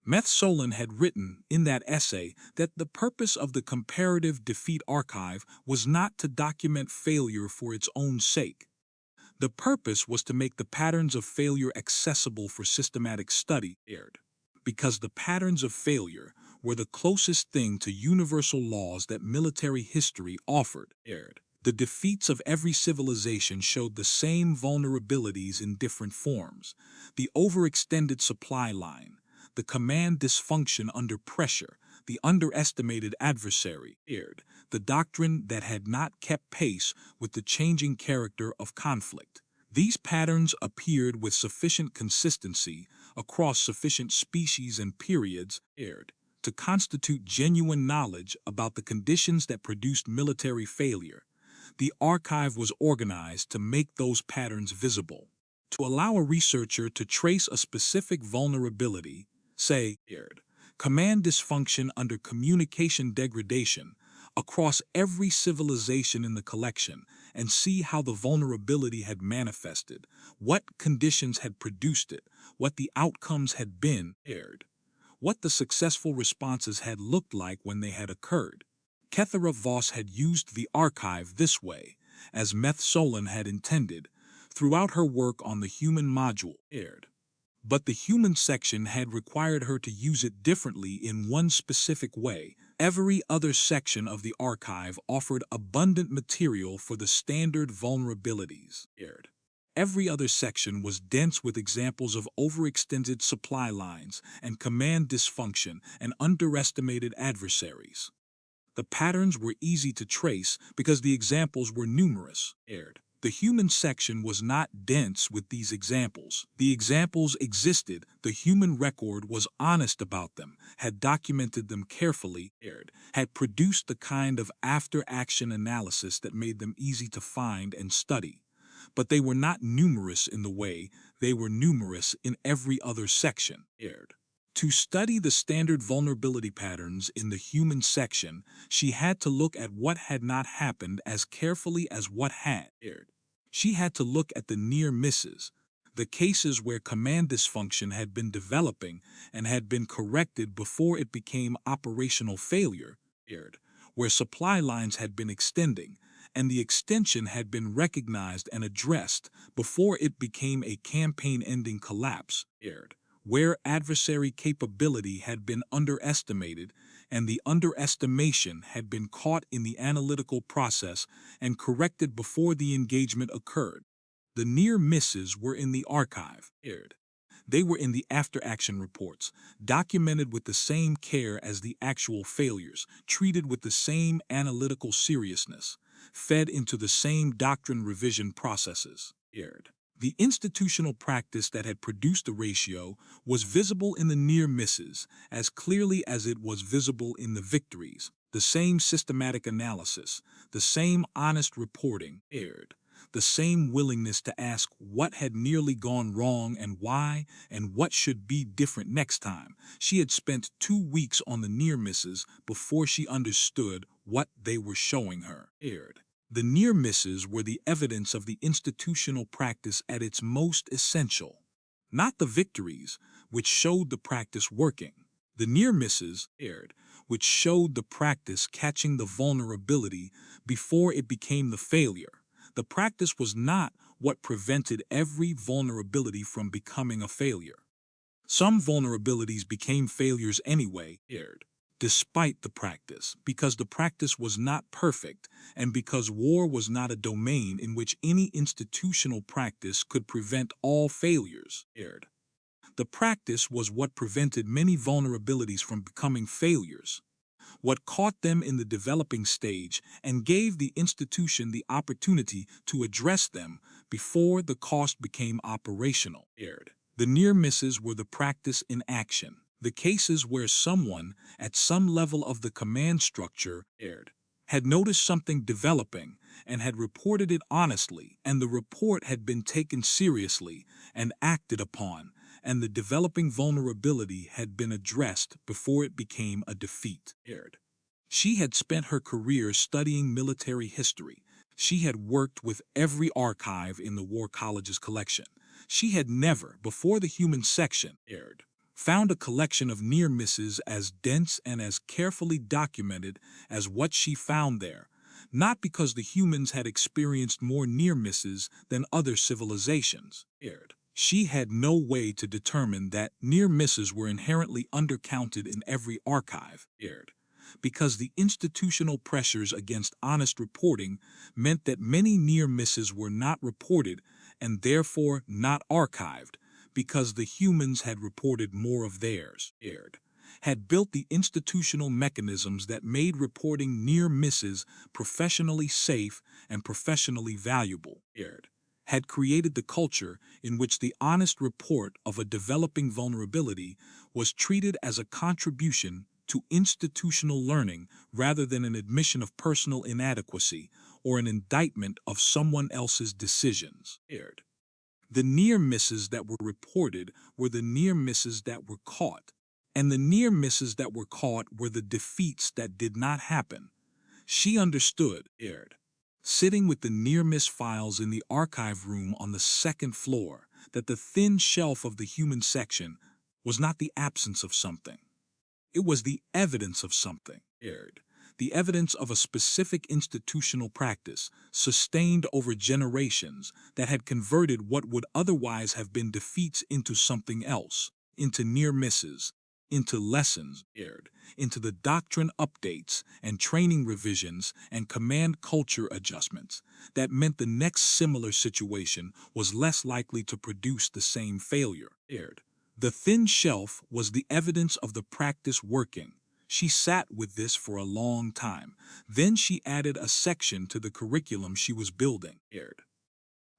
[SPEAKER 1] Meth Solon had written in that essay that the purpose of the comparative defeat archive was not to document failure for its own sake. The purpose was to make the patterns of failure accessible for systematic study, because the patterns of failure were the closest thing to universal laws that military history offered. The defeats of every civilization showed the same vulnerabilities in different forms: the overextended supply line, the command dysfunction under pressure, the underestimated adversary, the doctrine that had not kept pace with the changing character of conflict. These patterns appeared with sufficient consistency across sufficient species and periods, to constitute genuine knowledge about the conditions that produced military failure. The archive was organized to make those patterns visible, to allow a researcher to trace a specific vulnerability, say, command dysfunction under communication degradation, across every civilization in the collection, and see how the vulnerability had manifested, what conditions had produced it, what the outcomes had been, what the successful responses had looked like when they had occurred. Kethara Voss had used the archive this way, as Meth Solon had intended, throughout her work on the human module. But the human section had required her to use it differently in one specific way. Every other section of the archive offered abundant material for the standard vulnerabilities. Every other section was dense with examples of overextended supply lines and command dysfunction and underestimated adversaries. The patterns were easy to trace because the examples were numerous. The human section was not dense with these examples. The examples existed, the human record was honest about them, had documented them carefully, had produced the kind of after-action analysis that made them easy to find and study. But they were not numerous in the way they were numerous in every other section. To study the standard vulnerability patterns in the human section, she had to look at what had not happened as carefully as what had. She had to look at the near misses, the cases where command dysfunction had been developing and had been corrected before it became operational failure, where supply lines had been extending, and the extension had been recognized and addressed before it became a campaign-ending collapse, where adversary capability had been underestimated and the underestimation had been caught in the analytical process and corrected before the engagement occurred. The near misses were in the archive. They were in the after-action reports, documented with the same care as the actual failures, treated with the same analytical seriousness, fed into the same doctrine revision processes. The institutional practice that had produced the ratio was visible in the near misses as clearly as it was visible in the victories. The same systematic analysis, the same honest reporting aired, the same willingness to ask what had nearly gone wrong and why, and what should be different next time. She had spent 2 weeks on the near misses before she understood what they were showing her aired. The near misses were the evidence of the institutional practice at its most essential, not the victories, which showed the practice working. The near misses aired, which showed the practice catching the vulnerability before it became the failure. The practice was not what prevented every vulnerability from becoming a failure. Some vulnerabilities became failures anyway, aired, despite the practice, because the practice was not perfect and because war was not a domain in which any institutional practice could prevent all failures, aired. The practice was what prevented many vulnerabilities from becoming failures, what caught them in the developing stage and gave the institution the opportunity to address them before the cost became operational, aired. The near misses were the practice in action, the cases where someone, at some level of the command structure, aired, had noticed something developing and had reported it honestly, and the report had been taken seriously and acted upon, and the developing vulnerability had been addressed before it became a defeat, aired. She had spent her career studying military history. She had worked with every archive in the War College's collection. She had never, before the human section aired, found a collection of near misses as dense and as carefully documented as what she found there, not because the humans had experienced more near misses than other civilizations aired. She had no way to determine that near misses were inherently undercounted in every archive aired, because the institutional pressures against honest reporting meant that many near misses were not reported and therefore not archived, because the humans had reported more of theirs aired, had built the institutional mechanisms that made reporting near misses professionally safe and professionally valuable aired, had created the culture in which the honest report of a developing vulnerability was treated as a contribution to institutional learning rather than an admission of personal inadequacy or an indictment of someone else's decisions aired. The near misses that were reported were the near misses that were caught, and the near misses that were caught were the defeats that did not happen. She understood, aired, sitting with the near-miss files in the archive room on the second floor, that the thin shelf of the human section was not the absence of something. It was the evidence of something, aired, the evidence of a specific institutional practice, sustained over generations, that had converted what would otherwise have been defeats into something else, into near misses, into lessons aired, into the doctrine updates and training revisions and command culture adjustments that meant the next similar situation was less likely to produce the same failure aired. The thin shelf was the evidence of the practice working. She sat with this for a long time. Then she added a section to the curriculum she was building aired,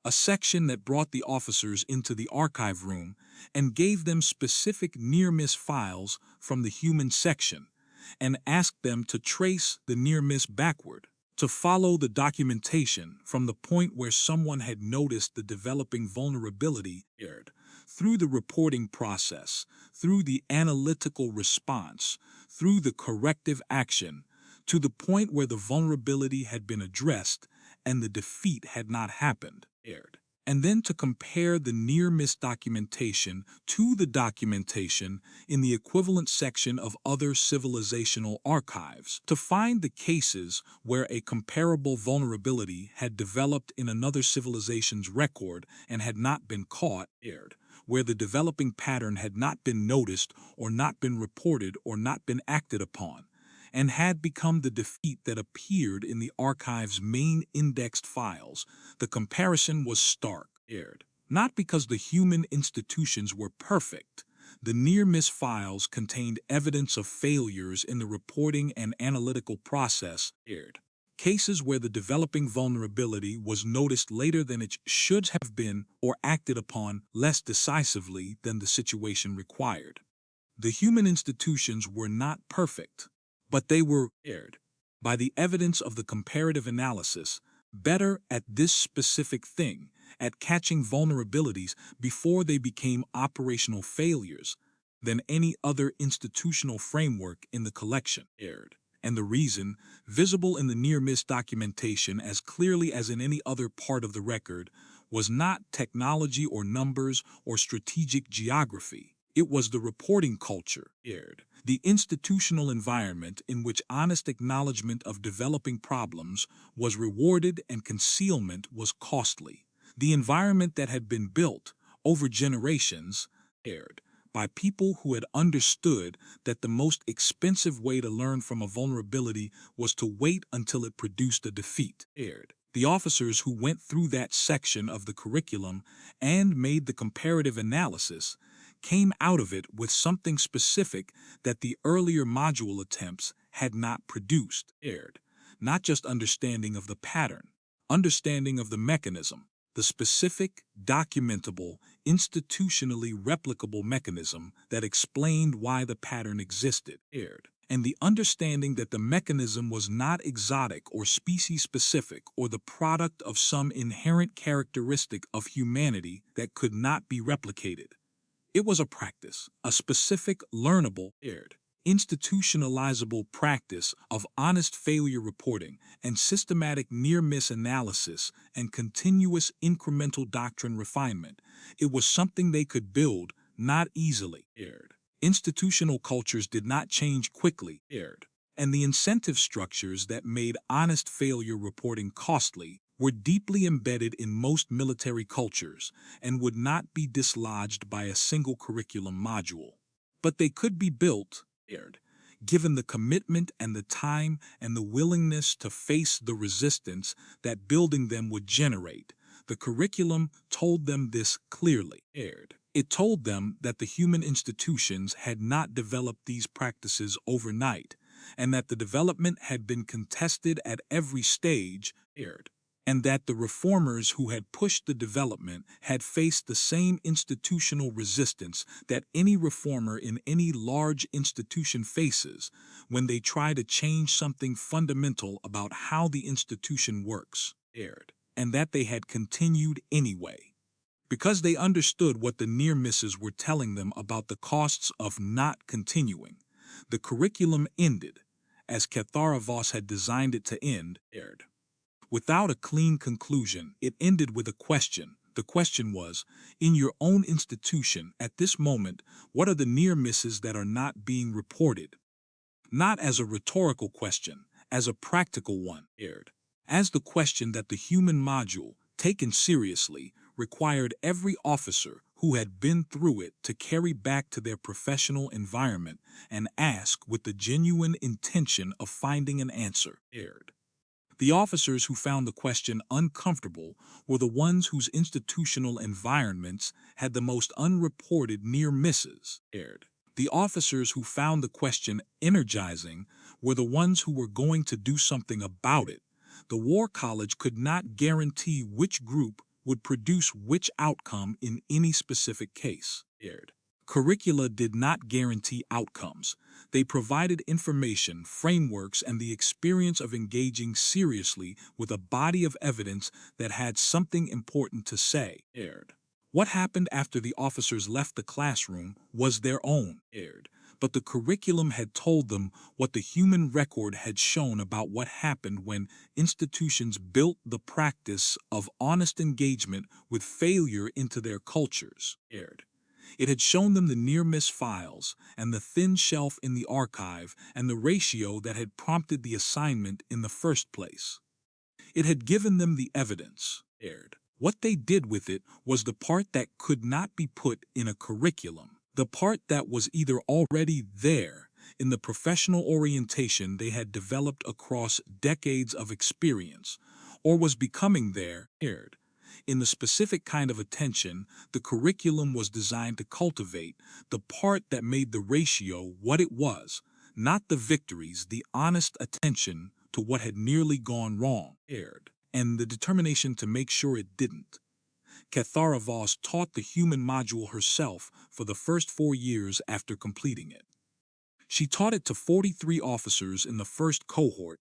[SPEAKER 1] a section that brought the officers into the archive room and gave them specific near-miss files from the human section and asked them to trace the near-miss backward, to follow the documentation from the point where someone had noticed the developing vulnerability aired, through the reporting process, through the analytical response, through the corrective action, to the point where the vulnerability had been addressed and the defeat had not happened aired, and then to compare the near-miss documentation to the documentation in the equivalent section of other civilizational archives, to find the cases where a comparable vulnerability had developed in another civilization's record and had not been caught aired, where the developing pattern had not been noticed or not been reported or not been acted upon, and had become the defeat that appeared in the archive's main indexed files. The comparison was stark aired, not because the human institutions were perfect. The near-miss files contained evidence of failures in the reporting and analytical process aired, cases where the developing vulnerability was noticed later than it should have been or acted upon less decisively than the situation required. The human institutions were not perfect, but they were aired by the evidence of the comparative analysis, better at this specific thing, at catching vulnerabilities before they became operational failures, than any other institutional framework in the collection aired. And the reason, visible in the near-miss documentation as clearly as in any other part of the record, was not technology or numbers or strategic geography. It was the reporting culture aired, the institutional environment in which honest acknowledgement of developing problems was rewarded and concealment was costly. The environment that had been built over generations aired by people who had understood that the most expensive way to learn from a vulnerability was to wait until it produced a defeat aired. The officers who went through that section of the curriculum and made the comparative analysis came out of it with something specific that the earlier module attempts had not produced aired. Not just understanding of the pattern, understanding of the mechanism, the specific, documentable, institutionally replicable mechanism that explained why the pattern existed aired. And the understanding that the mechanism was not exotic or species-specific or the product of some inherent characteristic of humanity that could not be replicated. It was a practice, a specific, learnable, aired, institutionalizable practice of honest failure reporting and systematic near-miss analysis and continuous incremental doctrine refinement. It was something they could build, not easily, aired. Institutional cultures did not change quickly, aired, and the incentive structures that made honest failure reporting costly were deeply embedded in most military cultures and would not be dislodged by a single curriculum module. But they could be built, aired, given the commitment and the time and the willingness to face the resistance that building them would generate. The curriculum told them this clearly, aired. It told them that the human institutions had not developed these practices overnight, and that the development had been contested at every stage, aired, and that the reformers who had pushed the development had faced the same institutional resistance that any reformer in any large institution faces when they try to change something fundamental about how the institution works, aired, and that they had continued anyway. Because they understood what the near misses were telling them about the costs of not continuing, the curriculum ended, as Kethara Voss had designed it to end, aired. Without a clean conclusion, it ended with a question. The question was, in your own institution, at this moment, what are the near misses that are not being reported? Not as a rhetorical question, as a practical one, aired. As the question that the human module, taken seriously, required every officer who had been through it to carry back to their professional environment and ask with the genuine intention of finding an answer, aired. The officers who found the question uncomfortable were the ones whose institutional environments had the most unreported near misses, aired. The officers who found the question energizing were the ones who were going to do something about it. The War College could not guarantee which group would produce which outcome in any specific case, aired. Curricula did not guarantee outcomes. They provided information, frameworks, and the experience of engaging seriously with a body of evidence that had something important to say, aired. What happened after the officers left the classroom was their own, aired. But the curriculum had told them what the human record had shown about what happened when institutions built the practice of honest engagement with failure into their cultures, aired. It had shown them the near-miss files and the thin shelf in the archive and the ratio that had prompted the assignment in the first place. It had given them the evidence, aired. What they did with it was the part that could not be put in a curriculum. The part that was either already there in the professional orientation they had developed across decades of experience, or was becoming there, aired. In the specific kind of attention the curriculum was designed to cultivate, the part that made the ratio what it was, not the victories, the honest attention to what had nearly gone wrong, and the determination to make sure it didn't. Kethara Voss taught the human module herself for the first 4 years after completing it. She taught it to 43 officers in the first cohort,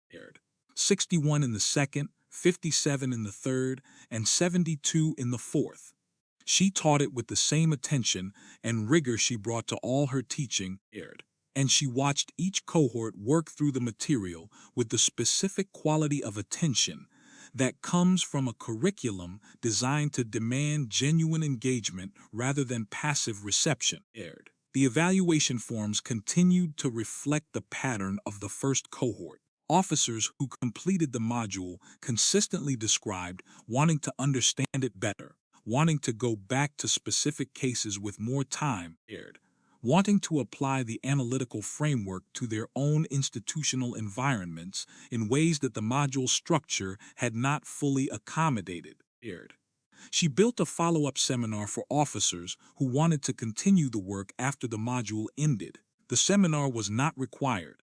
[SPEAKER 1] 61 in the second, 57 in the third, and 72 in the fourth. She taught it with the same attention and rigor she brought to all her teaching, and she watched each cohort work through the material with the specific quality of attention that comes from a curriculum designed to demand genuine engagement rather than passive reception. The evaluation forms continued to reflect the pattern of the first cohort. Officers who completed the module consistently described wanting to understand it better, wanting to go back to specific cases with more time, wanting to apply the analytical framework to their own institutional environments in ways that the module structure had not fully accommodated. She built a follow-up seminar for officers who wanted to continue the work after the module ended. The seminar was not required.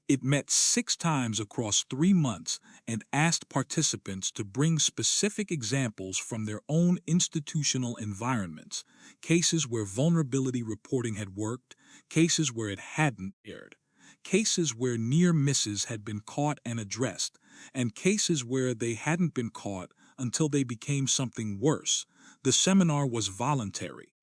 [SPEAKER 1] It met 6 times across 3 months and asked participants to bring specific examples from their own institutional environments, cases where vulnerability reporting had worked, cases where it hadn't, cases where near misses had been caught and addressed, and cases where they hadn't been caught until they became something worse. The seminar was voluntary.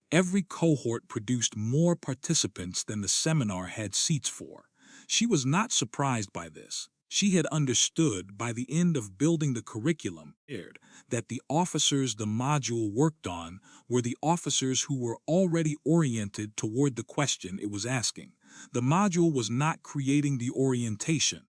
[SPEAKER 1] Every cohort produced more participants than the seminar had seats for. She was not surprised by this. She had understood by the end of building the curriculum, that the officers the module worked on were the officers who were already oriented toward the question it was asking. The module was not creating the orientation,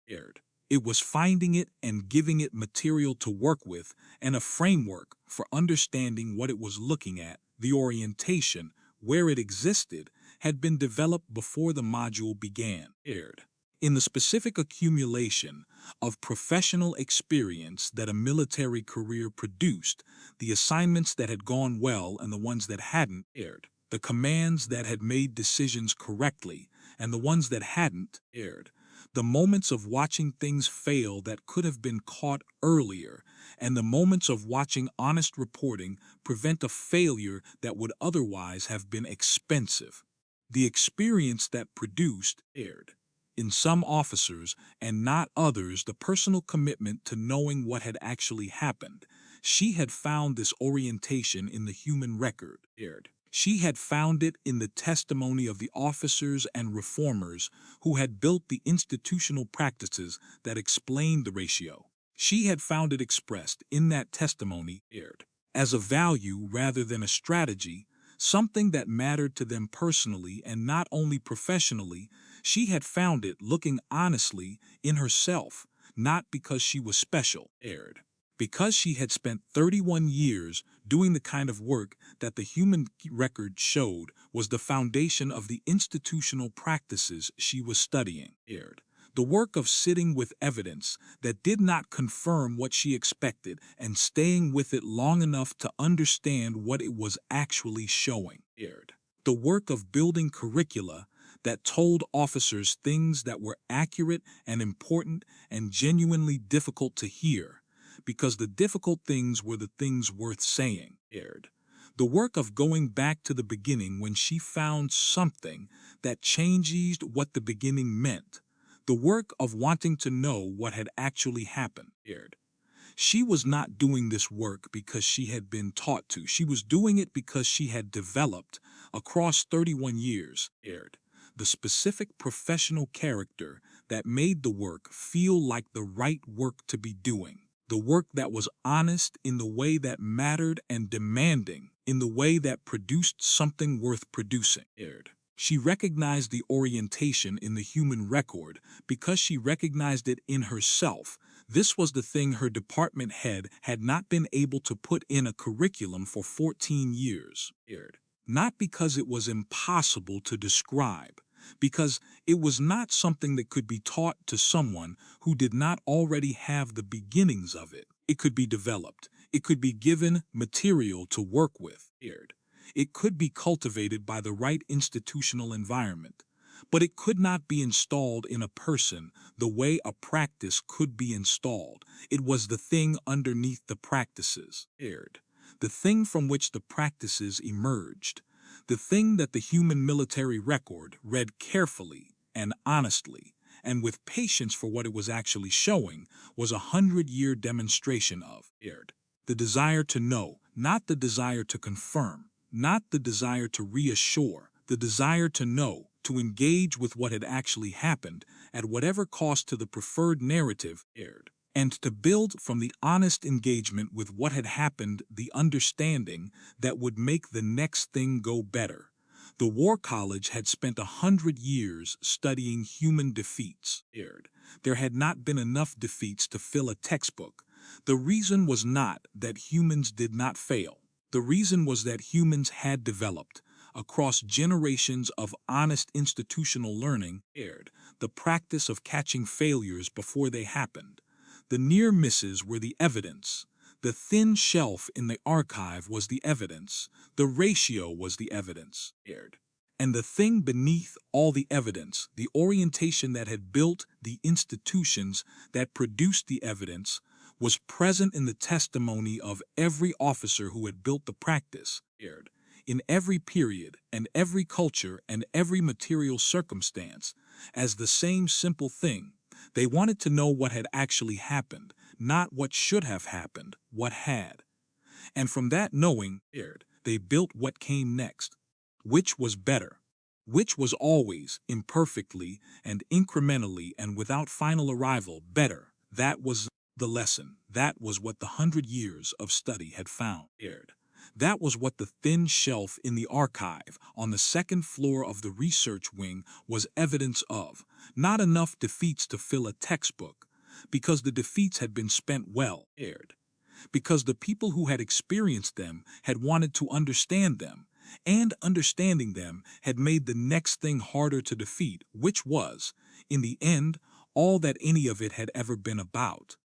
[SPEAKER 1] it was finding it and giving it material to work with and a framework for understanding what it was looking at. The orientation, where it existed, had been developed before the module began. In the specific accumulation of professional experience that a military career produced, the assignments that had gone well and the ones that hadn't, the commands that had made decisions correctly and the ones that hadn't, the moments of watching things fail that could have been caught earlier, and the moments of watching honest reporting prevent a failure that would otherwise have been expensive. The experience that produced, in some officers and not others, the personal commitment to knowing what had actually happened. She had found this orientation in the human record. She had found it in the testimony of the officers and reformers who had built the institutional practices that explained the ratio. She had found it expressed in that testimony, as a value rather than a strategy, something that mattered to them personally and not only professionally. She had found it looking honestly in herself, not because she was special, because she had spent 31 years doing the kind of work that the human record showed was the foundation of the institutional practices she was studying. The work of sitting with evidence that did not confirm what she expected and staying with it long enough to understand what it was actually showing. The work of building curricula that told officers things that were accurate and important and genuinely difficult to hear, because the difficult things were the things worth saying. The work of going back to the beginning when she found something that changed what the beginning meant. The work of wanting to know what had actually happened. She was not doing this work because she had been taught to. She was doing it because she had developed, across 31 years, the specific professional character that made the work feel like the right work to be doing. The work that was honest in the way that mattered and demanding in the way that produced something worth producing. She recognized the orientation in the human record because she recognized it in herself. This was the thing her department head had not been able to put in a curriculum for 14 years. Not because it was impossible to describe, because it was not something that could be taught to someone who did not already have the beginnings of it. It could be developed. It could be given material to work with. It could be cultivated by the right institutional environment. But it could not be installed in a person the way a practice could be installed. It was the thing underneath the practices, the thing from which the practices emerged, the thing that the human military record read carefully and honestly, and with patience for what it was actually showing, was a 100-year demonstration of the desire to know, not the desire to confirm, not the desire to reassure, the desire to know, to engage with what had actually happened at whatever cost to the preferred narrative, and to build from the honest engagement with what had happened the understanding that would make the next thing go better. The War College had spent 100 years studying human defeats. There had not been enough defeats to fill a textbook. The reason was not that humans did not fail. The reason was that humans had developed, across generations of honest institutional learning, the practice of catching failures before they happened. The near misses were the evidence. The thin shelf in the archive was the evidence. The ratio was the evidence. And the thing beneath all the evidence, the orientation that had built the institutions that produced the evidence, was present in the testimony of every officer who had built the practice, in every period and every culture and every material circumstance, as the same simple thing. They wanted to know what had actually happened, not what should have happened, what had. And from that knowing, they built what came next, which was better, which was always, imperfectly and incrementally and without final arrival, better. That was the lesson. That was what the 100 years of study had found. That was what the thin shelf in the archive on the second floor of the research wing was evidence of. Not enough defeats to fill a textbook, because the defeats had been spent well, because the people who had experienced them had wanted to understand them, and understanding them had made the next thing harder to defeat, which was, in the end, all that any of it had ever been about.